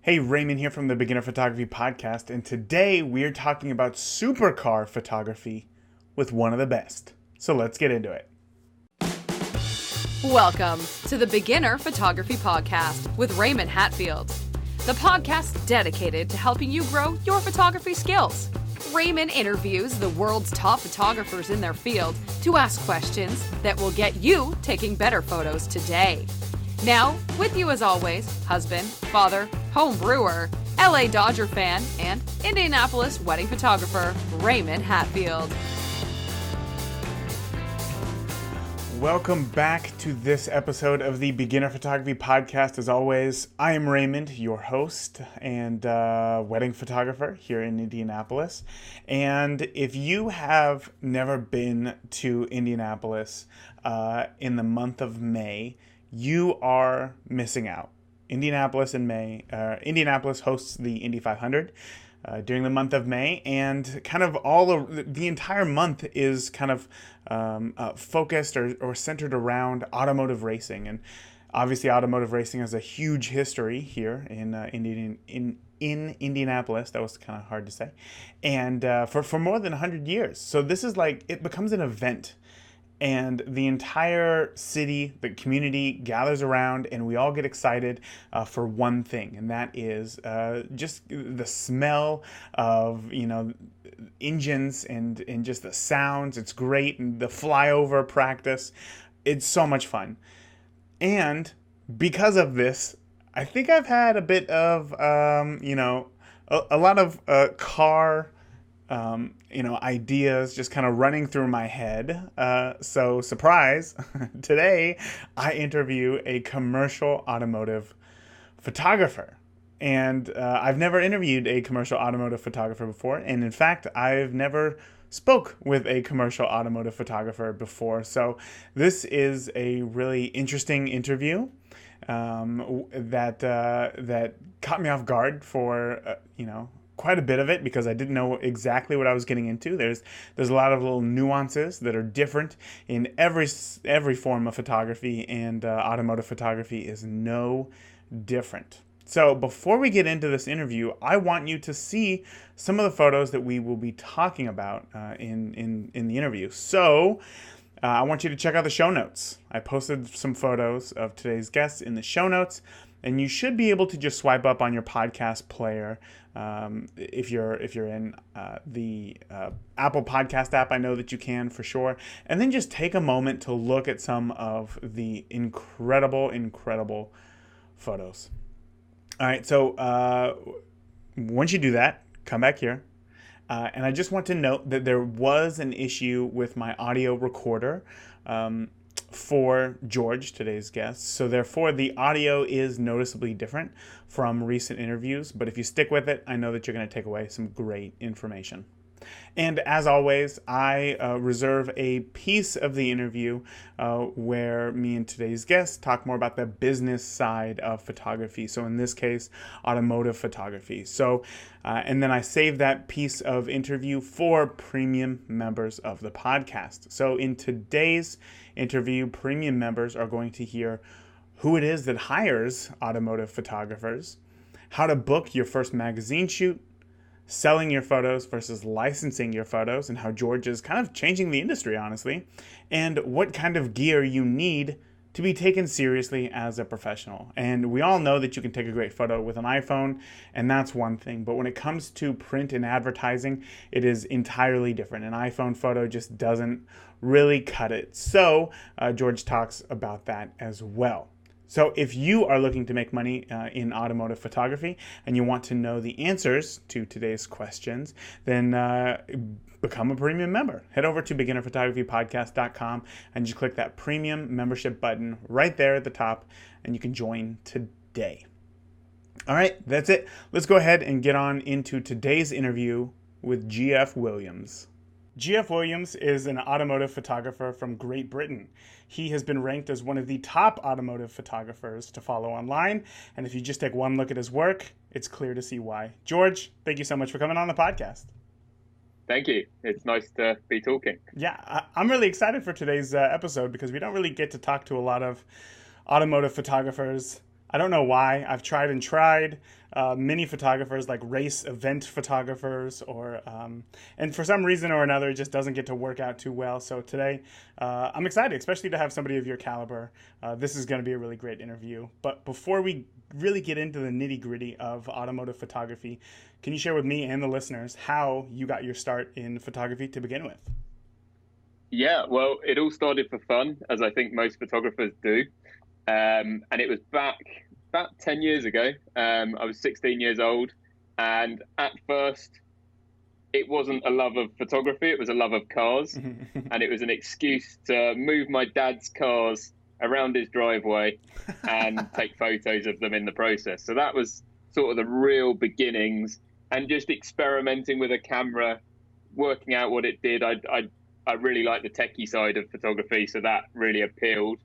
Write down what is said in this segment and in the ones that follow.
Hey, Raymond here from the Beginner Photography Podcast, and today we're talking about supercar photography with one of the best. So let's get into it. Welcome to the Beginner Photography Podcast with Raymond Hatfield, the podcast dedicated to helping you grow your photography skills. Raymond interviews the world's top photographers in their field to ask questions that will get you taking better photos today. Now, with you as always, husband, father, home brewer, LA Dodger fan, and Indianapolis wedding photographer, Raymond Hatfield. Welcome back to this episode of the Beginner Photography Podcast. As always, I am Raymond, your host and wedding photographer here in Indianapolis. And if you have never been to Indianapolis in the month of May, you are missing out. Indianapolis hosts the Indy 500 during the month of May, and kind of the entire month is kind of focused or centered around automotive racing. And obviously, automotive racing has a huge history here in Indianapolis. That was kind of hard to say, and for more than 100 years. So this is it becomes an event. And the entire city, the community gathers around, and we all get excited for one thing, and that is just the smell of, engines and just the sounds. It's great, and the flyover practice. It's so much fun. And because of this, I think I've had a bit of, a lot of car ideas just kind of running through my head. So surprise, today I interview a commercial automotive photographer. And I've never interviewed a commercial automotive photographer before. And in fact, I've never spoke with a commercial automotive photographer before. So this is a really interesting interview that caught me off guard for, quite a bit of it, because I didn't know exactly what I was getting into. There's a lot of little nuances that are different in every form of photography, and automotive photography is no different. So before we get into this interview, I want you to see some of the photos that we will be talking about in the interview. So I want you to check out the show notes. I posted some photos of today's guests in the show notes, and you should be able to just swipe up on your podcast player. If you're in the Apple Podcast app, I know that you can for sure. And then just take a moment to look at some of the incredible photos. All right, so once you do that, come back here. And I just want to note that there was an issue with my audio recorder for George, today's guest. So therefore, the audio is noticeably different from recent interviews. But if you stick with it, I know that you're going to take away some great information. And as always, I reserve a piece of the interview where me and today's guest talk more about the business side of photography. So in this case, automotive photography. So, and then I save that piece of interview for premium members of the podcast. So in today's interview, premium members are going to hear who it is that hires automotive photographers, how to book your first magazine shoot, selling your photos versus licensing your photos, and how George is kind of changing the industry, honestly, and what kind of gear you need to be taken seriously as a professional. And we all know that you can take a great photo with an iPhone, and that's one thing. But when it comes to print and advertising, it is entirely different. An iPhone photo just doesn't really cut it. So George talks about that as well. So if you are looking to make money in automotive photography and you want to know the answers to today's questions, then become a premium member. Head over to beginnerphotographypodcast.com and just click that premium membership button right there at the top, and you can join today. All right, that's it. Let's go ahead and get on into today's interview with GFWilliams. GFWilliams is an automotive photographer from Great Britain. He has been ranked as one of the top automotive photographers to follow online, and if you just take one look at his work, it's clear to see why. George, thank you so much for coming on the podcast. Thank you. It's nice to be talking. Yeah, I'm really excited for today's episode because we don't really get to talk to a lot of automotive photographers. I don't know why. I've tried and tried. Many photographers, like race event photographers, and for some reason or another, it just doesn't get to work out too well. So today, I'm excited, especially to have somebody of your caliber. This is going to be a really great interview. But before we really get into the nitty gritty of automotive photography, can you share with me and the listeners how you got your start in photography to begin with? Yeah, well, it all started for fun, as I think most photographers do. And it was back about 10 years ago. I was 16 years old. And at first, it wasn't a love of photography, it was a love of cars. And it was an excuse to move my dad's cars around his driveway and take photos of them in the process. So that was sort of the real beginnings, and just experimenting with a camera, working out what it did. I really like the techie side of photography, so that really appealed.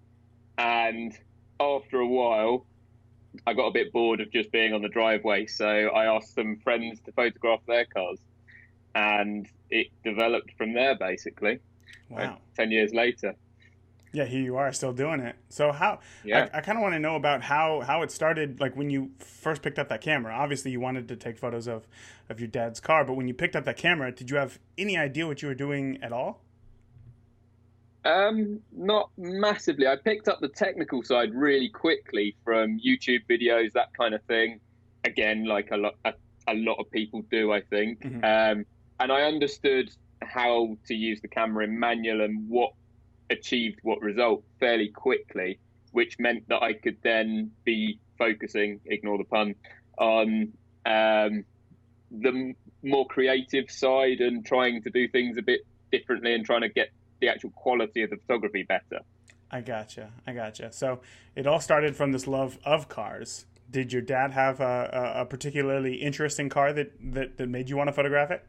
And after a while, I got a bit bored of just being on the driveway, so I asked some friends to photograph their cars, and it developed from there, basically. Wow. 10 years later. Yeah, here you are, still doing it. So Yeah. I kind of want to know about how it started, like when you first picked up that camera. Obviously, you wanted to take photos of your dad's car, but when you picked up that camera, did you have any idea what you were doing at all? Not massively. I picked up the technical side really quickly from YouTube videos, that kind of thing. Again, like a lot of people do, I think. Mm-hmm. And I understood how to use the camera in manual and what achieved what result fairly quickly, which meant that I could then be focusing, ignore the pun, on the more creative side and trying to do things a bit differently and trying to get the actual quality of the photography better. I gotcha. So it all started from this love of cars. Did your dad have a particularly interesting car that made you want to photograph it?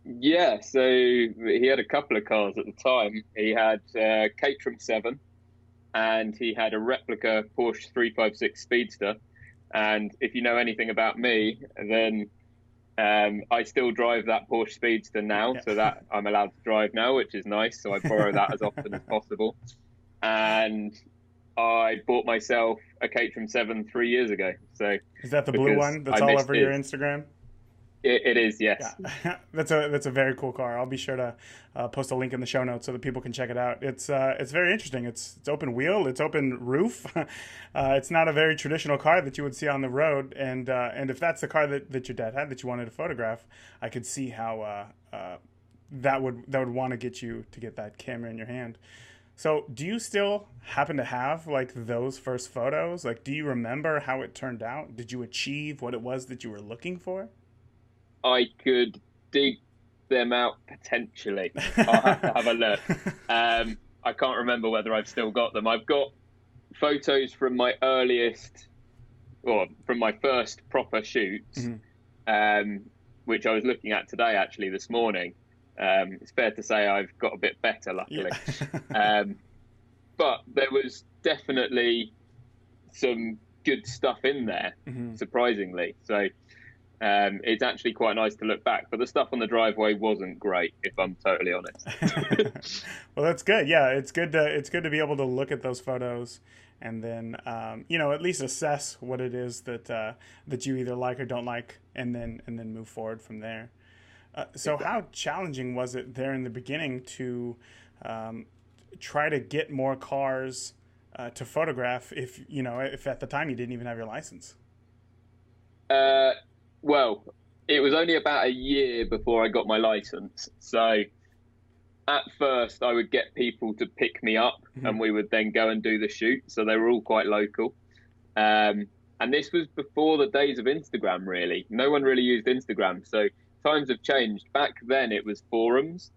Yeah, so he had a couple of cars at the time. He had a Caterham 7 and he had a replica Porsche 356 Speedster. And if you know anything about me, then I still drive that Porsche Speedster now, so that I'm allowed to drive now, which is nice. So I borrow that as often as possible. And I bought myself a Caterham 7 3 years ago. So is that the blue one that's all over your Instagram? It is, yes. Yeah. That's a very cool car. I'll be sure to post a link in the show notes so that people can check it out. It's very interesting. It's open wheel, it's open roof. It's not a very traditional car that you would see on the road. And if that's the car that your dad had that you wanted to photograph, I could see how that would want to get you to get that camera in your hand. So do you still happen to have like those first photos? Like, do you remember how it turned out? Did you achieve what it was that you were looking for? I could dig them out potentially. I'll have to have a look. I can't remember whether I've still got them. I've got photos from my from my first proper shoots, which I was looking at today, actually, this morning. It's fair to say I've got a bit better, luckily. Yeah. But there was definitely some good stuff in there, surprisingly. So it's actually quite nice to look back, but the stuff on the driveway wasn't great, if I'm totally honest. Well, that's good. Yeah, it's good to be able to look at those photos and then at least assess what it is that you either like or don't like, and then move forward from there. So how challenging was it there in the beginning to try to get more cars to photograph if at the time you didn't even have your license? Well, it was only about a year before I got my license. So at first I would get people to pick me up and we would then go and do the shoot. So they were all quite local. And this was before the days of Instagram, really. No one really used Instagram. So times have changed. Back then it was forums,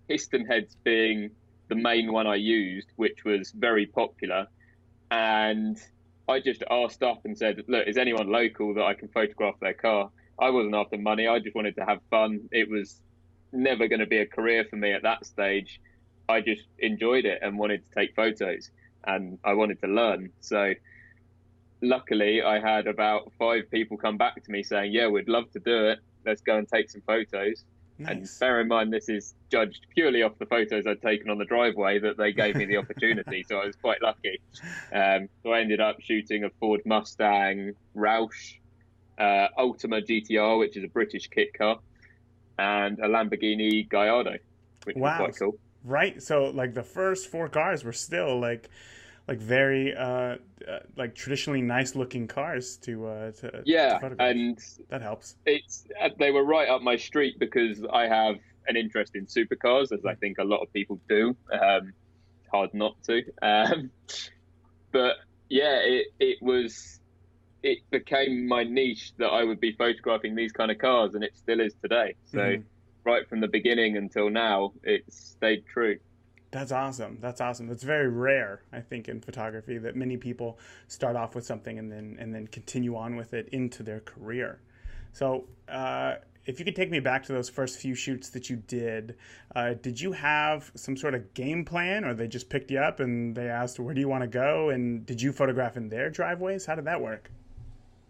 Piston Heads being the main one I used, which was very popular. And I just asked up and said, look, is anyone local that I can photograph their car? I wasn't after money. I just wanted to have fun. It was never going to be a career for me at that stage. I just enjoyed it and wanted to take photos, and I wanted to learn. So luckily I had about 5 people come back to me saying, yeah, we'd love to do it. Let's go and take some photos. And Nice. bear in mind, this is judged purely off the photos I'd taken on the driveway that they gave me the opportunity. So I was quite lucky. So I ended up shooting a Ford Mustang Roush, Ultima GTR, which is a British kit car, and a Lamborghini Gallardo, which was Wow. quite cool. Right. So like the first four cars were still like very like traditionally nice looking cars to Yeah, photograph. and That helps. they were right up my street because I have an interest in supercars, as I think a lot of people do. Hard not to. But yeah, it became my niche that I would be photographing these kind of cars, and it still is today. So right from the beginning until now, it's stayed true. That's awesome. That's awesome. That's very rare, I think, in photography that many people start off with something and then continue on with it into their career. So, if you could take me back to those first few shoots that you did you have some sort of game plan, or they just picked you up and they asked, where do you want to go? And did you photograph in their driveways? How did that work?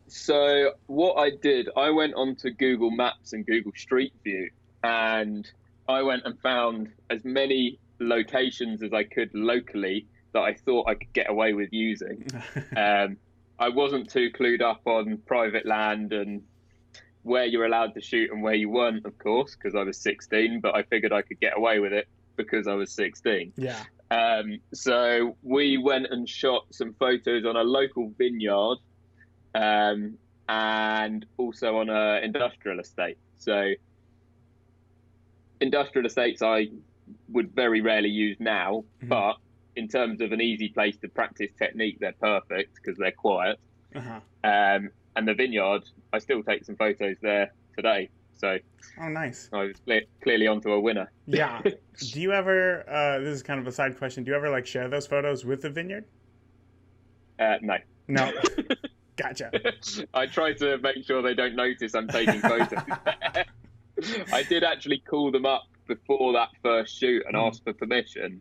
So what I did, I went onto Google Maps and Google Street View, and I went and found as many locations as I could locally that I thought I could get away with using. I wasn't too clued up on private land and where you're allowed to shoot and where you weren't, of course, because I was 16, but I figured I could get away with it because I was 16. Yeah. So we went and shot some photos on a local vineyard, and also on an industrial estate. So industrial estates I would very rarely use now, but in terms of an easy place to practice technique, they're perfect because they're quiet. And the vineyard, I still take some photos there today. So oh, nice. I was clearly onto a winner. Yeah. Do you ever, this is kind of a side question, do you ever like share those photos with the vineyard? No. No. Gotcha. I try to make sure they don't notice I'm taking photos. I did actually call them up before that first shoot and asked for permission.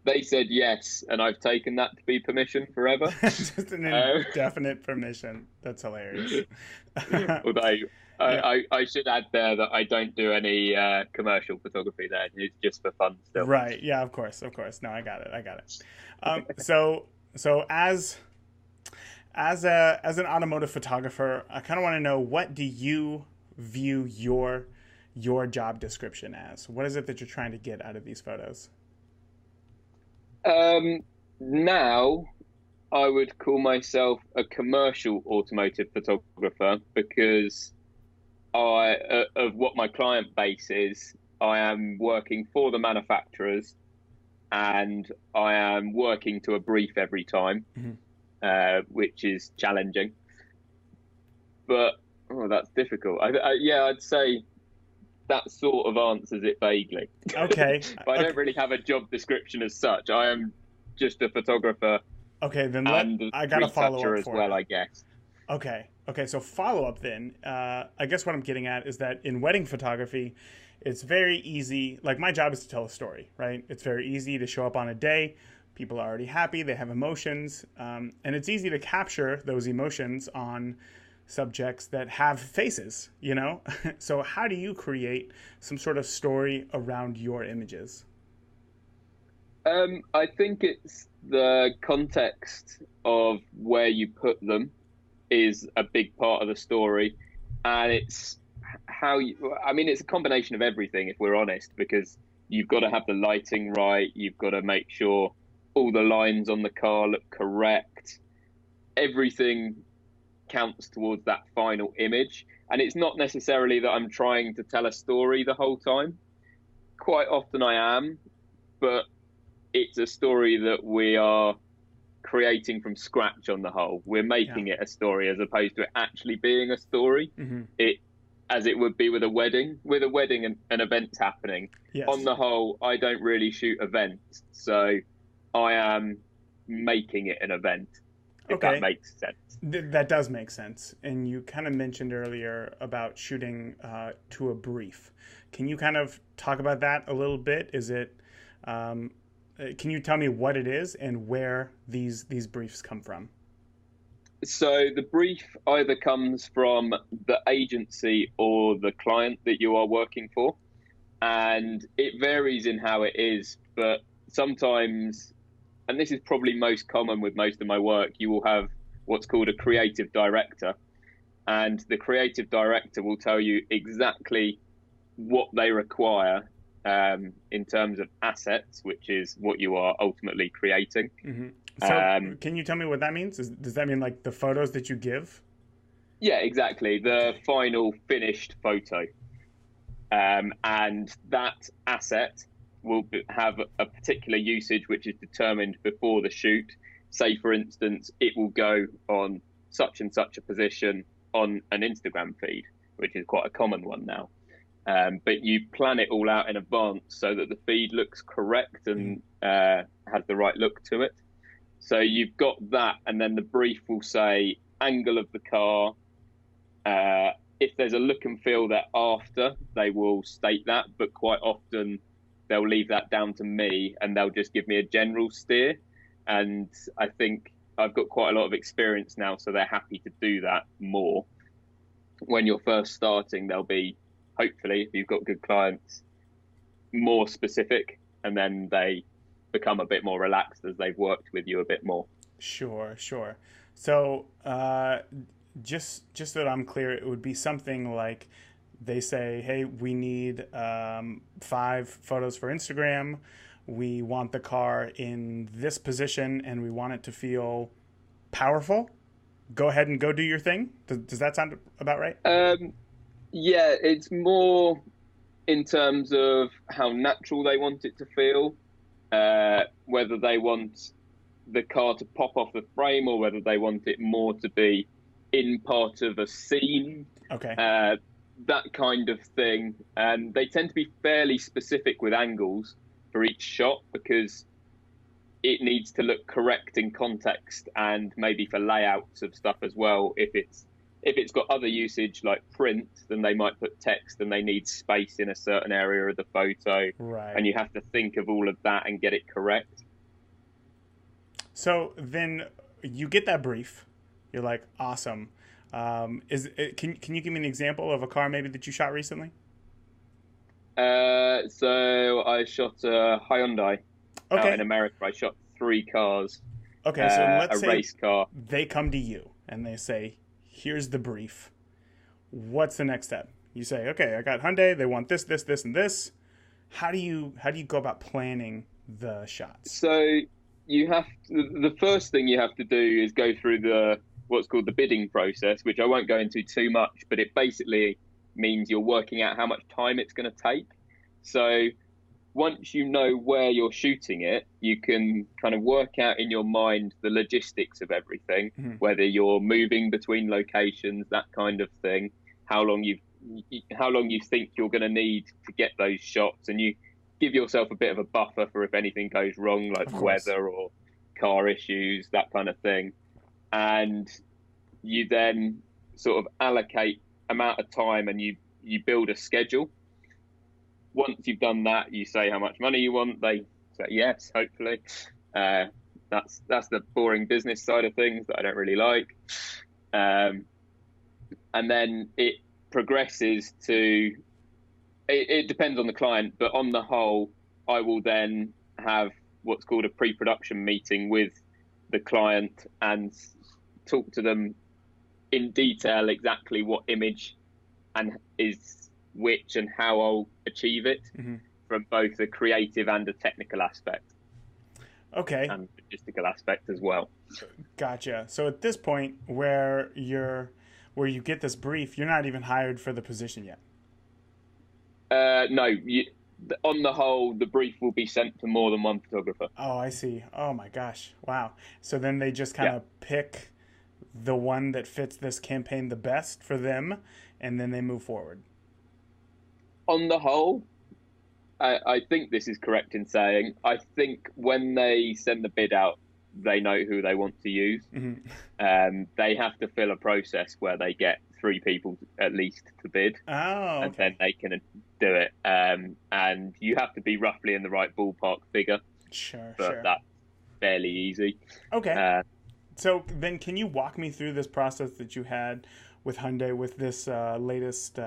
They said yes, and I've taken that to be permission forever. Just an indefinite permission. That's hilarious. Although I should add there that I don't do any commercial photography there. It's just for fun still. Right. Yeah, of course. No, I got it. So as an automotive photographer, I kind of want to know, what do you view your job description as? What is it that you're trying to get out of these photos? Now I would call myself a commercial automotive photographer because of what my client base is. I am working for the manufacturers and I am working to a brief every time, which is challenging. But that's difficult. I'd say that sort of answers it vaguely. Okay. But I don't really have a job description as such. I am just a photographer. Okay, then I got to follow up as for well, you. I guess. Okay, so follow up then. I guess what I'm getting at is that in wedding photography, it's very easy. Like, my job is to tell a story, right? It's very easy to show up on a day. People are already happy. They have emotions. And it's easy to capture those emotions on subjects that have faces, you know? So how do you create some sort of story around your images? I think it's the context of where you put them is a big part of the story. And it's it's a combination of everything, if we're honest, because you've got to have the lighting right. You've got to make sure all the lines on the car look correct. Everything counts towards that final image. And it's not necessarily that I'm trying to tell a story the whole time. Quite often I am, but it's a story that we are creating from scratch on the whole. We're making it a story as opposed to it actually being a story. As it would be with a wedding. With a wedding and events happening. Yes. On the whole, I don't really shoot events. So I am making it an event, if that makes sense. That does make sense. And you kind of mentioned earlier about shooting to a brief. Can you kind of talk about that a little bit? Is it, can you tell me what it is and where these briefs come from? So the brief either comes from the agency or the client that you are working for. and it varies in how it is, but sometimes, and this is probably most common with most of my work, you will have what's called a creative director, and the creative director will tell you exactly what they require in terms of assets, which is what you are ultimately creating. Mm-hmm. So can you tell me what that means? Does that mean like the photos that you give? Yeah, exactly. The final finished photo. And that asset will have a particular usage which is determined before the shoot. Say, for instance, it will go on such and such a position on an Instagram feed, which is quite a common one now. But you plan it all out in advance so that the feed looks correct and has the right look to it. So you've got that, and then the brief will say angle of the car. If there's a look and feel thereafter, they will state that, but quite often they'll leave that down to me and they'll just give me a general steer. And I think I've got quite a lot of experience now, so they're happy to do that more. When you're first starting, they'll be, hopefully, if you've got good clients, more specific, and then they become a bit more relaxed as they've worked with you a bit more. Sure. So just so that I'm clear, it would be something like they say, hey, we need 5 photos for Instagram. We want the car in this position and we want it to feel powerful. Go ahead and go do your thing. Does that sound about right? Yeah, it's more in terms of how natural they want it to feel, whether they want the car to pop off the frame or whether they want it more to be in part of a scene. Okay. That kind of thing. And they tend to be fairly specific with angles for each shot because it needs to look correct in context and maybe for layouts of stuff as well. If it's got other usage like print, then they might put text and they need space in a certain area of the photo. Right. And you have to think of all of that and get it correct. So then you get that brief. You're like, awesome. Can you give me an example of a car maybe that you shot recently? So I shot a Hyundai out in America. I shot 3 cars. Okay, so let's say race car. They come to you and they say, here's the brief. What's the next step? You say, okay, I got Hyundai. They want this, this, this, and this. How do you go about planning the shots? So the first thing you have to do is go through what's called the bidding process, which I won't go into too much, but it basically means you're working out how much time it's going to take. So once you know where you're shooting it, you can kind of work out in your mind the logistics of everything, whether you're moving between locations, that kind of thing, how long you think you're going to need to get those shots, and you give yourself a bit of a buffer for if anything goes wrong, like weather or car issues, that kind of thing. And you then sort of allocate amount of time and you build a schedule. Once you've done that, you say how much money you want. They say yes, hopefully. That's the boring business side of things that I don't really like. And then it progresses to, it depends on the client, but on the whole, I will then have what's called a pre-production meeting with the client and talk to them in detail exactly what image and is which and how I'll achieve it from both a creative and a technical aspect. Okay. And logistical aspect as well. Gotcha. So at this point where you get this brief, you're not even hired for the position yet. No, on the whole, the brief will be sent to more than one photographer. Oh, I see. Oh my gosh. Wow. So then they just kind of pick the one that fits this campaign the best for them, and then they move forward. On the whole, I think this is correct in saying, I think when they send the bid out, they know who they want to use. They have to fill a process where they get 3 people at least to bid. Oh, okay. And then they can do it. And you have to be roughly in the right ballpark figure. Sure. That's fairly easy. Okay. So then can you walk me through this process that you had with Hyundai with this latest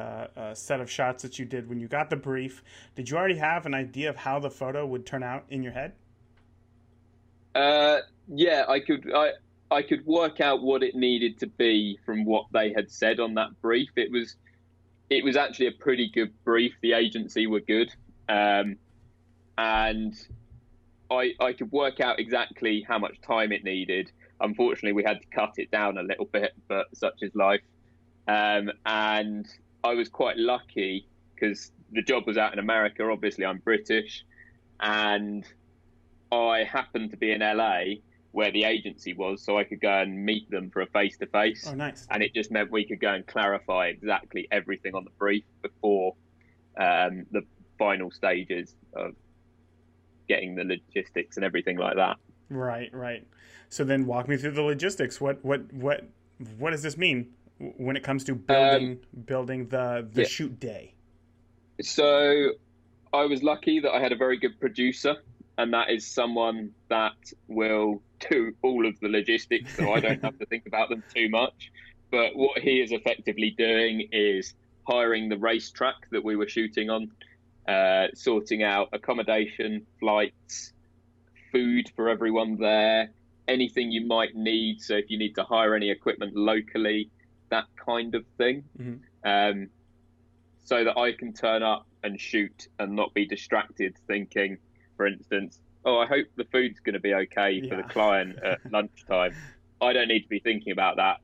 set of shots that you did when you got the brief. Did you already have an idea of how the photo would turn out in your head? Yeah, I could work out what it needed to be from what they had said on that brief. It was actually a pretty good brief. The agency were good, and I could work out exactly how much time it needed. Unfortunately, we had to cut it down a little bit, but such is life. And I was quite lucky because the job was out in America. Obviously, I'm British, and I happened to be in LA where the agency was, so I could go and meet them for a face-to-face. Oh, nice. And it just meant we could go and clarify exactly everything on the brief before the final stages of getting the logistics and everything like that. Right. So then walk me through the logistics. What does this mean when it comes to building the shoot day? So I was lucky that I had a very good producer, and that is someone that will do all of the logistics, so I don't have to think about them too much. But what he is effectively doing is hiring the racetrack that we were shooting on, sorting out accommodation, flights, food for everyone there, anything you might need. So if you need to hire any equipment locally, that kind of thing. Mm-hmm. So that I can turn up and shoot and not be distracted thinking, for instance, oh, I hope the food's going to be okay for the client at lunchtime. I don't need to be thinking about that.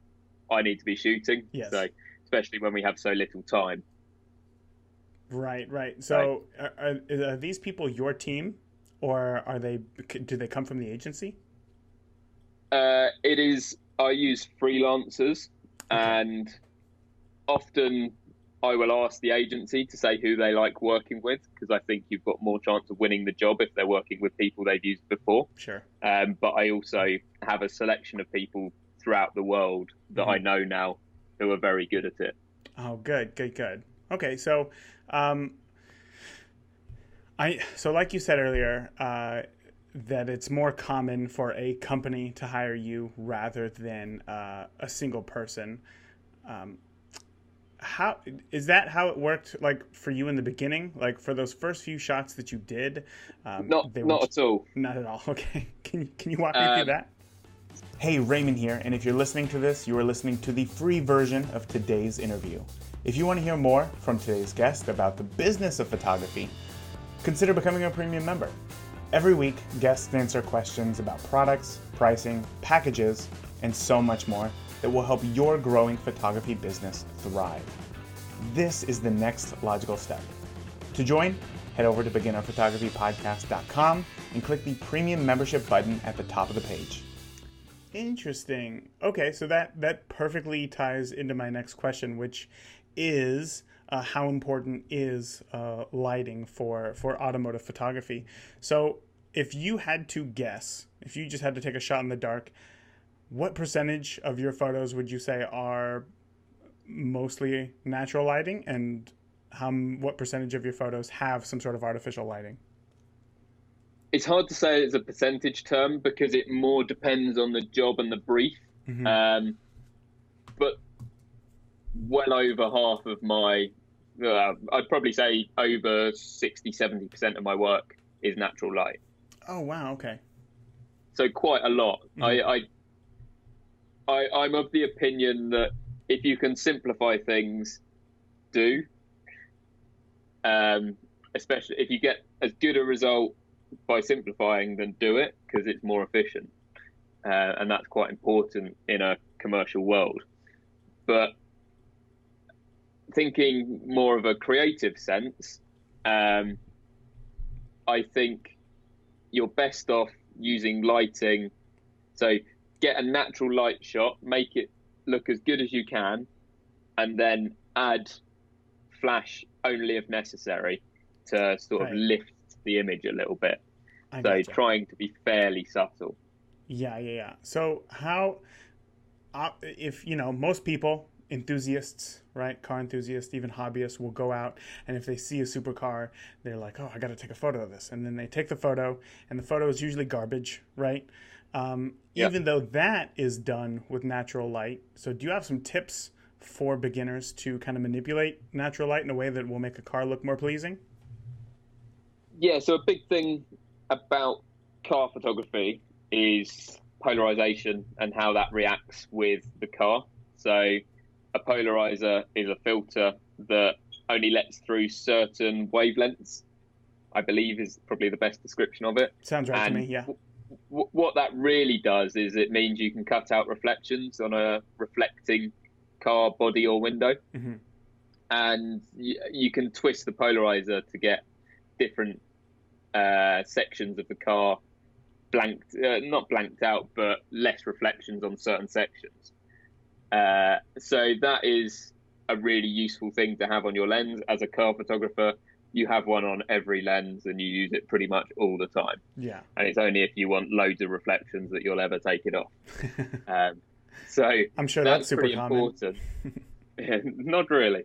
I need to be shooting. Yes. So, especially when we have so little time. Right. So are these people your team, or do they come from the agency? It is. I use freelancers, and often I will ask the agency to say who they like working with, because I think you've got more chance of winning the job if they're working with people they've used before. Sure. But I also have a selection of people throughout the world that I know now who are very good at it. Oh, good. Okay, so so like you said earlier, that it's more common for a company to hire you rather than a single person. How is that how it worked, like for you in the beginning, like for those first few shots that you did? Not at all. Not at all. Okay. Can you walk me through that? Hey, Raymond here, and if you're listening to this, you are listening to the free version of today's interview. If you want to hear more from today's guest about the business of photography, consider becoming a premium member. Every week, guests answer questions about products, pricing, packages, and so much more that will help your growing photography business thrive. This is the next logical step. To join, head over to beginnerphotographypodcast.com and click the premium membership button at the top of the page. Interesting. Okay, so that perfectly ties into my next question, which is how important is lighting for automotive photography? So if you had to guess, if you just had to take a shot in the dark, what percentage of your photos would you say are mostly natural lighting, and what percentage of your photos have some sort of artificial lighting? It's hard to say it's a percentage term because it more depends on the job and the brief. Mm-hmm. But well over half of my, I'd probably say over 60-70% of my work is natural light. Oh, wow. Okay. So quite a lot. Mm-hmm. I'm of the opinion that if you can simplify things, do. Especially if you get as good a result by simplifying, then do it, because it's more efficient. And that's quite important in a commercial world. But thinking more of a creative sense, I think you're best off using lighting. So get a natural light shot, make it look as good as you can, and then add flash only if necessary to sort of lift the image a little bit. So trying to be fairly subtle. Yeah. So how, if, most people, enthusiasts, right? Car enthusiasts, even hobbyists will go out, and if they see a supercar, they're like, oh, I got to take a photo of this. And then they take the photo, and the photo is usually garbage, right? Even though that is done with natural light. So do you have some tips for beginners to kind of manipulate natural light in a way that will make a car look more pleasing? Yeah, so a big thing about car photography is polarization and how that reacts with the car. So a polarizer is a filter that only lets through certain wavelengths, I believe is probably the best description of it. Sounds right to me, yeah. What that really does is it means you can cut out reflections on a reflecting car body or window. Mm-hmm. And you can twist the polarizer to get different sections of the car not blanked out, but less reflections on certain sections. So that is a really useful thing to have on your lens. As a car photographer, you have one on every lens and you use it pretty much all the time. Yeah. And it's only if you want loads of reflections that you'll ever take it off. So I'm sure that's super pretty common. Important. Not really.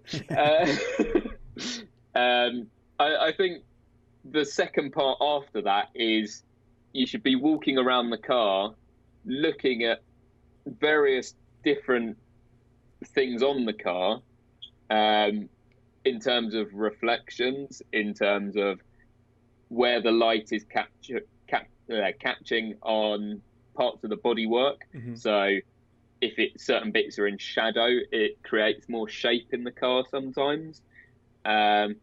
I think the second part after that is you should be walking around the car looking at various different things on the car, in terms of reflections, in terms of where the light is catching on parts of the bodywork. Mm-hmm. So if certain bits are in shadow, it creates more shape in the car sometimes. And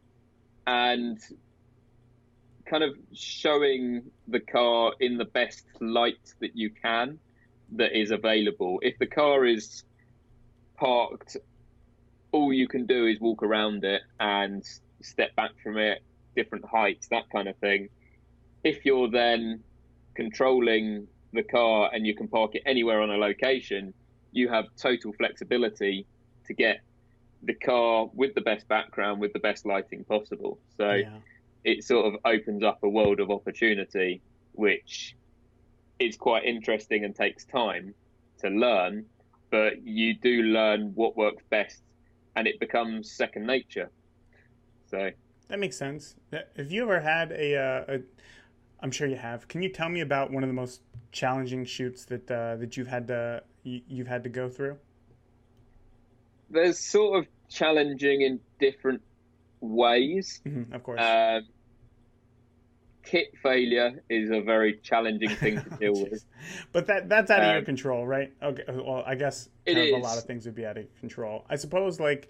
kind of showing the car in the best light that you can that is available. If the car is parked, all you can do is walk around it and step back from it, different heights, that kind of thing. If you're then controlling the car and you can park it anywhere on a location, you have total flexibility to get the car with the best background, with the best lighting possible. So Yeah. It sort of opens up a world of opportunity, which is quite interesting and takes time to learn, but you do learn what works best and it becomes second nature. So That makes sense. Have you ever had I'm sure you have. Can you tell me about one of the most challenging shoots that you've had to go through? There's sort of challenging in different ways. Mm-hmm, of course. Kit failure is a very challenging thing to deal with. But that's out of your control, right? Okay. Well, I guess kind of is. a lot of things would be out of control. I suppose like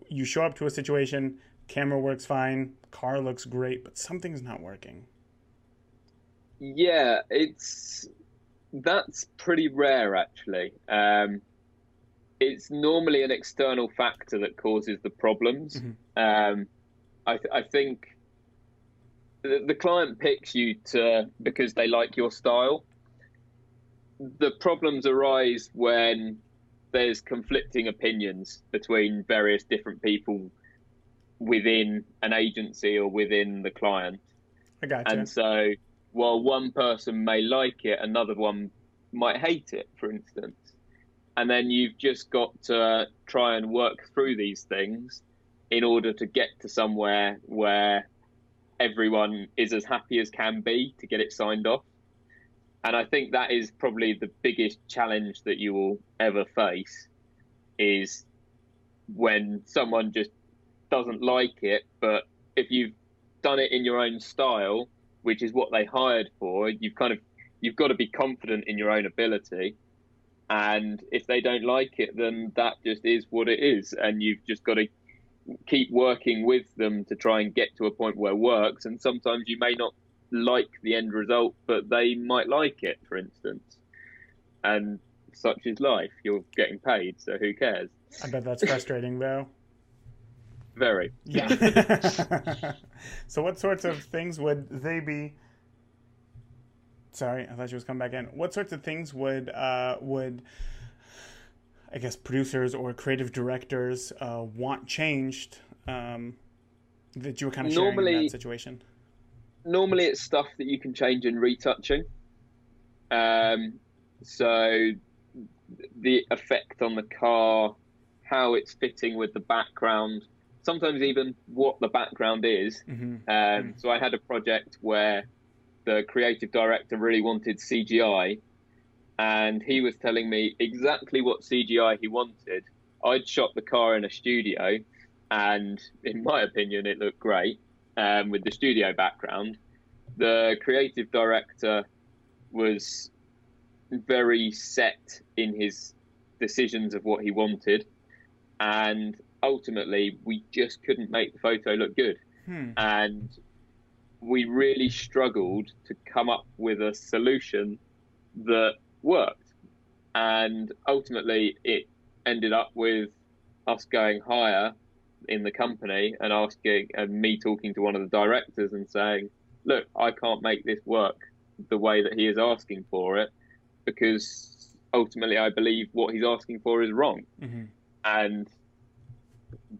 you show up to a situation, camera works fine, car looks great, but something's not working. Yeah, that's pretty rare actually. It's normally an external factor that causes the problems. Mm-hmm. I think the client picks you because they like your style. The problems arise when there's conflicting opinions between various different people within an agency or within the client. I gotcha. And so while one person may like it, another one might hate it, for instance. And then you've just got to try and work through these things in order to get to somewhere where everyone is as happy as can be to get it signed off. And I think that is probably the biggest challenge that you will ever face, is when someone just doesn't like it. But if you've done it in your own style, which is what they hired for, you've got to be confident in your own ability. And if they don't like it, then that just is what it is. And you've just got to keep working with them to try and get to a point where it works. And sometimes you may not like the end result, but they might like it, for instance. And such is life. You're getting paid, so who cares? I bet that's frustrating, though. Very. Yeah. So what sorts of things would they be... Sorry, I thought you was coming back in. What sorts of things would I guess producers or creative directors want changed that you were kind of sharing in that situation? Normally it's stuff that you can change in retouching. So the effect on the car, how it's fitting with the background, sometimes even what the background is. Mm-hmm. So I had a project where the creative director really wanted CGI, and he was telling me exactly what CGI he wanted, I'd shot the car in a studio, and in my opinion, it looked great with the studio background. The creative director was very set in his decisions of what he wanted, and ultimately we just couldn't make the photo look good. And we really struggled to come up with a solution that worked, and ultimately it ended up with us going higher in the company and asking, and me talking to one of the directors and saying, look, I can't make this work the way that he is asking for it, because ultimately I believe what he's asking for is wrong. And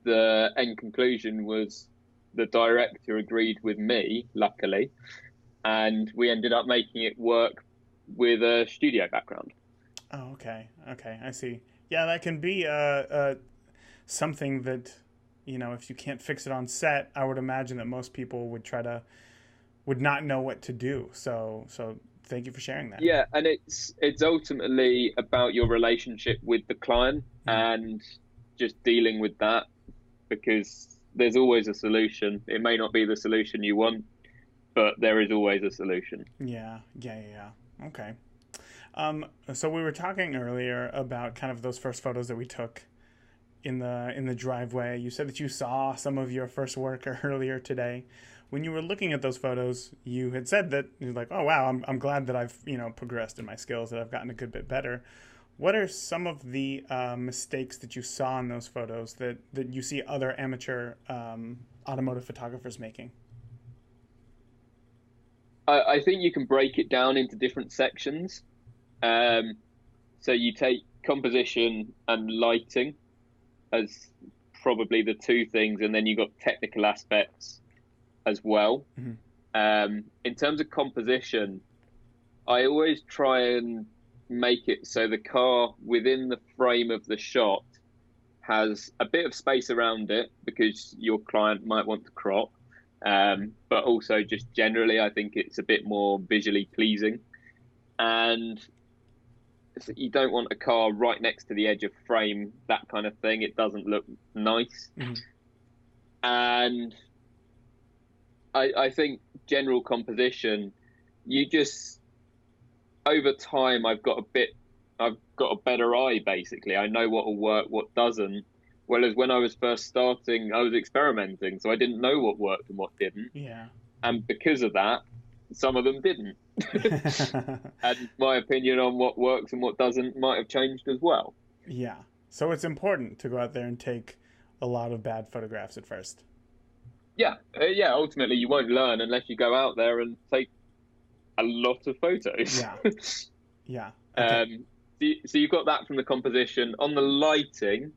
the end conclusion was the director agreed with me, luckily, and we ended up making it work with a studio background. Oh, okay. Okay, I see. Yeah, that can be something that, you know, if you can't fix it on set, I would imagine that most people would not know what to do. So thank you for sharing that. Yeah, and it's ultimately about your relationship with the client and just dealing with that, because there's always a solution. It may not be the solution you want, but there is always a solution. Yeah. Okay. So we were talking earlier about kind of those first photos that we took in the driveway. You said that you saw some of your first work earlier today. When you were looking at those photos, you had said that you're like, oh wow, I'm glad that I've progressed in my skills, that I've gotten a good bit better. What are some of the mistakes that you saw in those photos that you see other amateur automotive photographers making? I think you can break it down into different sections. So you take composition and lighting as probably the two things, and then you've got technical aspects as well. In terms of composition, I always try and make it so the car within the frame of the shot has a bit of space around it, because your client might want to crop, but also just generally I think it's a bit more visually pleasing. And you don't want a car right next to the edge of frame, that kind of thing. It doesn't look nice. And I think general composition, you just, over time, I've got a better eye, basically. I know what will work, what doesn't. Whereas when I was first starting, I was experimenting, so I didn't know what worked and what didn't. Yeah. And because of that, some of them didn't. And my opinion on what works and what doesn't might have changed as well. Yeah. So it's important to go out there and take a lot of bad photographs at first. Yeah. Ultimately, you won't learn unless you go out there and take a lot of photos. Yeah. Okay. So you've got that from the composition. On the lighting,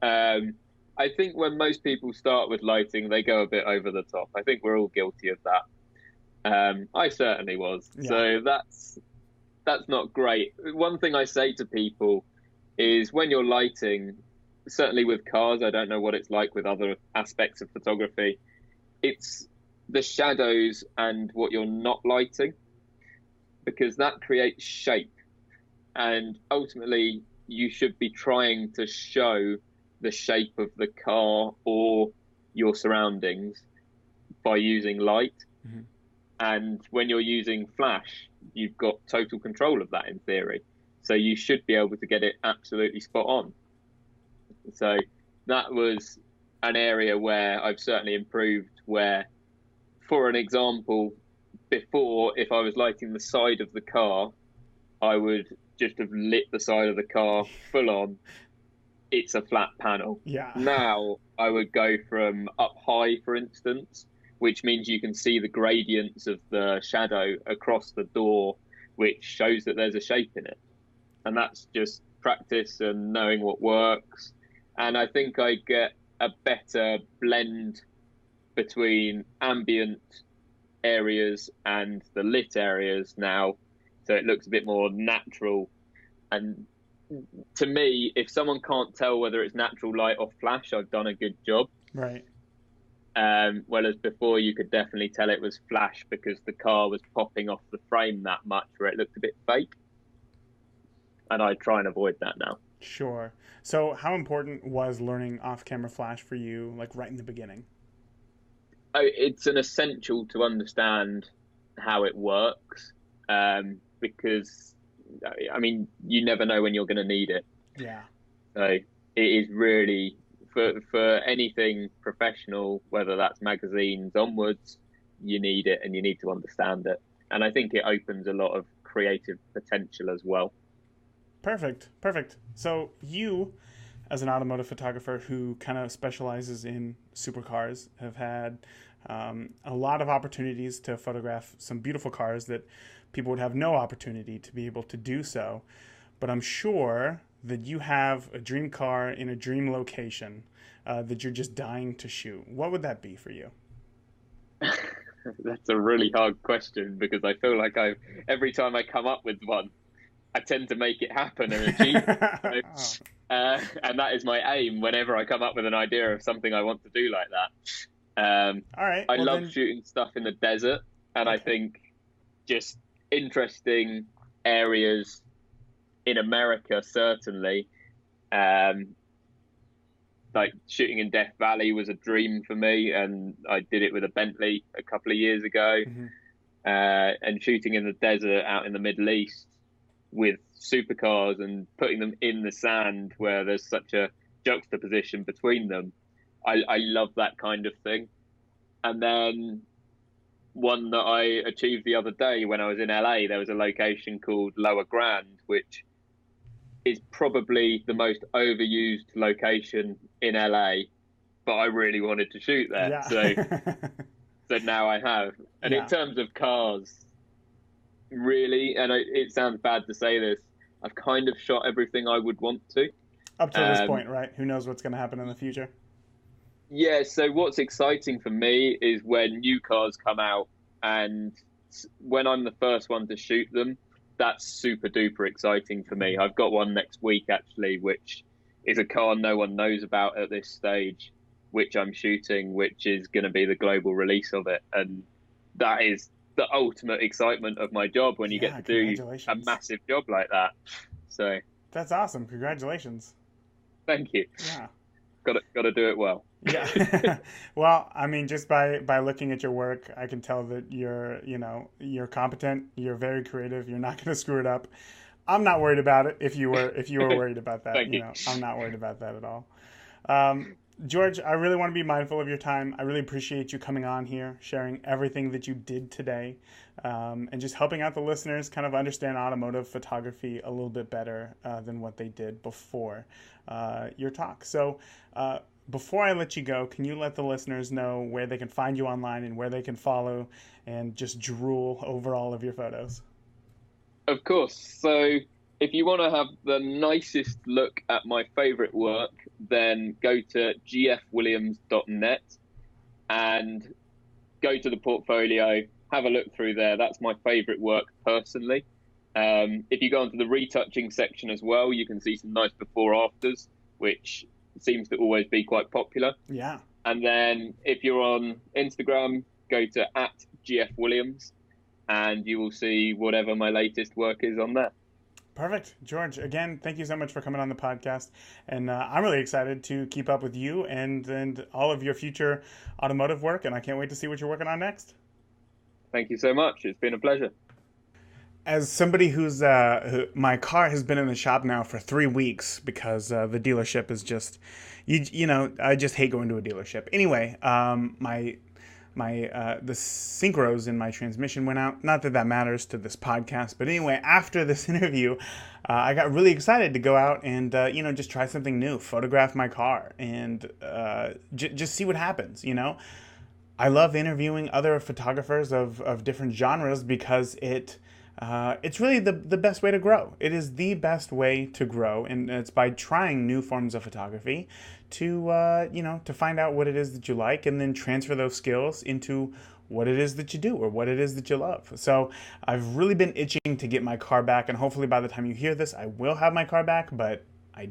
I think when most people start with lighting, they go a bit over the top. I think we're all guilty of that. I certainly was. Yeah. So that's not great. One thing I say to people is, when you're lighting, certainly with cars, I don't know what it's like with other aspects of photography, it's the shadows and what you're not lighting, because that creates shape. And ultimately, you should be trying to show the shape of the car or your surroundings by using light. And when you're using flash, you've got total control of that in theory. So you should be able to get it absolutely spot on. So that was an area where I've certainly improved, where, for an example, before, if I was lighting the side of the car, I would just have lit the side of the car full on. It's a flat panel. Yeah. Now I would go from up high, for instance, which means you can see the gradients of the shadow across the door, which shows that there's a shape in it. And that's just practice and knowing what works. And I think I get a better blend between ambient areas and the lit areas now, so it looks a bit more natural. And to me, if someone can't tell whether it's natural light or flash, I've done a good job. Right. Whereas before, you could definitely tell it was flash because the car was popping off the frame that much, where it looked a bit fake. And I try and avoid that now. Sure. So how important was learning off-camera flash for you, like right in the beginning? It's an essential to understand how it works, because I mean, you never know when you're going to need it. Yeah. So it is really for anything professional, whether that's magazines onwards, you need it and you need to understand it. And I think it opens a lot of creative potential as well. Perfect. Perfect. So you, as an automotive photographer who kind of specializes in supercars, have had a lot of opportunities to photograph some beautiful cars that people would have no opportunity to be able to do so. But I'm sure that you have a dream car in a dream location that you're just dying to shoot. What would that be for you? That's a really hard question because I feel like every time I come up with one, I tend to make it happen and achieve it. So, and that is my aim whenever I come up with an idea of something I want to do like that. All right. I Well, love then, shooting stuff in the desert, and I okay. think just interesting areas in America, certainly. Um, like shooting in Death Valley was a dream for me, and I did it with a Bentley a couple of years ago. Mhm. And shooting in the desert out in the Middle East with supercars and putting them in the sand where there's such a juxtaposition between them. I love that kind of thing. And then one that I achieved the other day when I was in LA, there was a location called Lower Grand, which is probably the most overused location in LA, but I really wanted to shoot there. Yeah. So now I have. And Yeah. in terms of cars, really, and it sounds bad to say this, I've kind of shot everything I would want to. Up to this Um, point, right? Who knows what's going to happen in the future? yeah, so what's exciting for me is when new cars come out, and when I'm the first one to shoot them, that's super duper exciting for me. I've got one next week actually, which is a car no one knows about at this stage, which I'm shooting, which is going to be the global release of it. And that is the ultimate excitement of my job when you Yeah, get to do a congratulations. massive job like that. So That's awesome. Congratulations. thank you. Yeah. Got to do it well. Yeah. Well, I mean, just by looking at your work, I can tell that you're competent, you're very creative, you're not going to screw it up. I'm not worried about it if you were worried about that, Thank you. I'm not worried about that at all. Um, George, I really want to be mindful of your time. I really appreciate you coming on here, sharing everything that you did today, and just helping out the listeners kind of understand automotive photography a little bit better than what they did before your talk. So before I let you go, can you let the listeners know where they can find you online and where they can follow and just drool over all of your photos? Of course. So if you want to have the nicest look at my favorite work, then go to GFWilliams.net and go to the portfolio, have a look through there. That's my favorite work personally. If you go onto the retouching section as well, you can see some nice before afters, which seems to always be quite popular. Yeah. And then if you're on Instagram, go to @GFWilliams and you will see whatever my latest work is on there. Perfect. George, again, thank you so much for coming on the podcast. And I'm really excited to keep up with you and all of your future automotive work. And I can't wait to see what you're working on next. Thank you so much. It's been a pleasure. As somebody my car has been in the shop now for 3 weeks because the dealership is just, I just hate going to a dealership. Anyway, the synchros in my transmission went out. Not that matters to this podcast, but anyway, after this interview, I got really excited to go out and just try something new, photograph my car, and just see what happens. I love interviewing other photographers of different genres because it's really the best way to grow. It is the best way to grow, and it's by trying new forms of photography to find out what it is that you like and then transfer those skills into what it is that you do or what it is that you love. So I've really been itching to get my car back, and hopefully by the time you hear this, I will have my car back, but I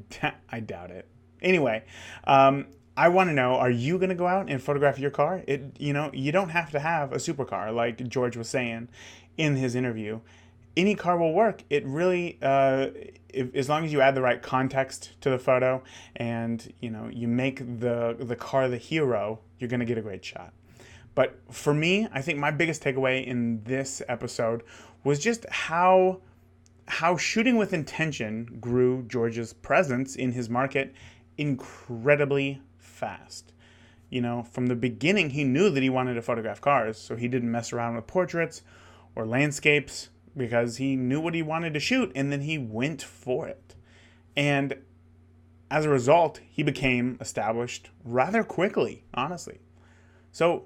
doubt it. Anyway, I want to know, are you going to go out and photograph your car? You don't have to have a supercar like George was saying in his interview. any car will work. It really, as long as you add the right context to the photo and you make the car the hero, you're going to get a great shot. But for me, I think my biggest takeaway in this episode was just how shooting with intention grew George's presence in his market incredibly fast. From the beginning, he knew that he wanted to photograph cars, so he didn't mess around with portraits or landscapes because he knew what he wanted to shoot, and then he went for it. And as a result, he became established rather quickly, honestly. So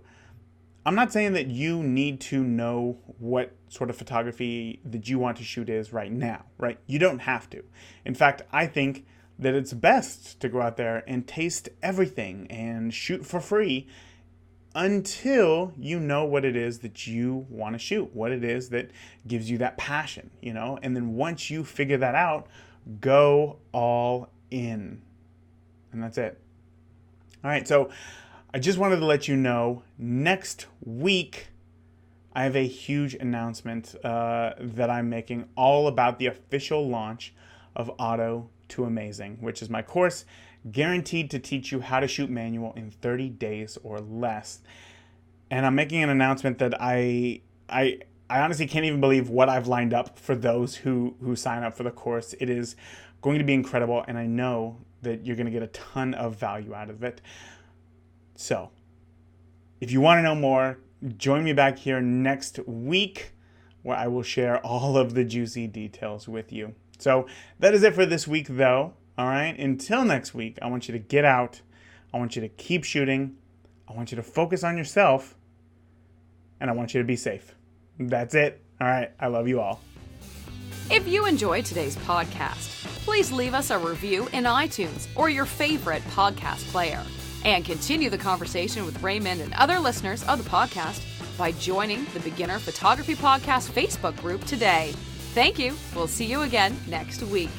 I'm not saying that you need to know what sort of photography that you want to shoot is right now, right? You don't have to. In fact, I think that it's best to go out there and taste everything and shoot for free until you know what it is that you want to shoot, what it is that gives you that passion, and then once you figure that out, go all in. And that's it. All right, so I just wanted to let you know, next week I have a huge announcement that I'm making all about the official launch of Auto to Amazing, which is my course guaranteed to teach you how to shoot manual in 30 days or less. And I'm making an announcement that I honestly can't even believe what I've lined up for those who sign up for the course. It is going to be incredible, and I know that you're going to get a ton of value out of it. So, if you want to know more, join me back here next week where I will share all of the juicy details with you. So, that is it for this week, though. All right, until next week, I want you to get out. I want you to keep shooting. I want you to focus on yourself. And I want you to be safe. That's it. All right, I love you all. If you enjoyed today's podcast, please leave us a review in iTunes or your favorite podcast player. And continue the conversation with Raymond and other listeners of the podcast by joining the Beginner Photography Podcast Facebook group today. Thank you. We'll see you again next week.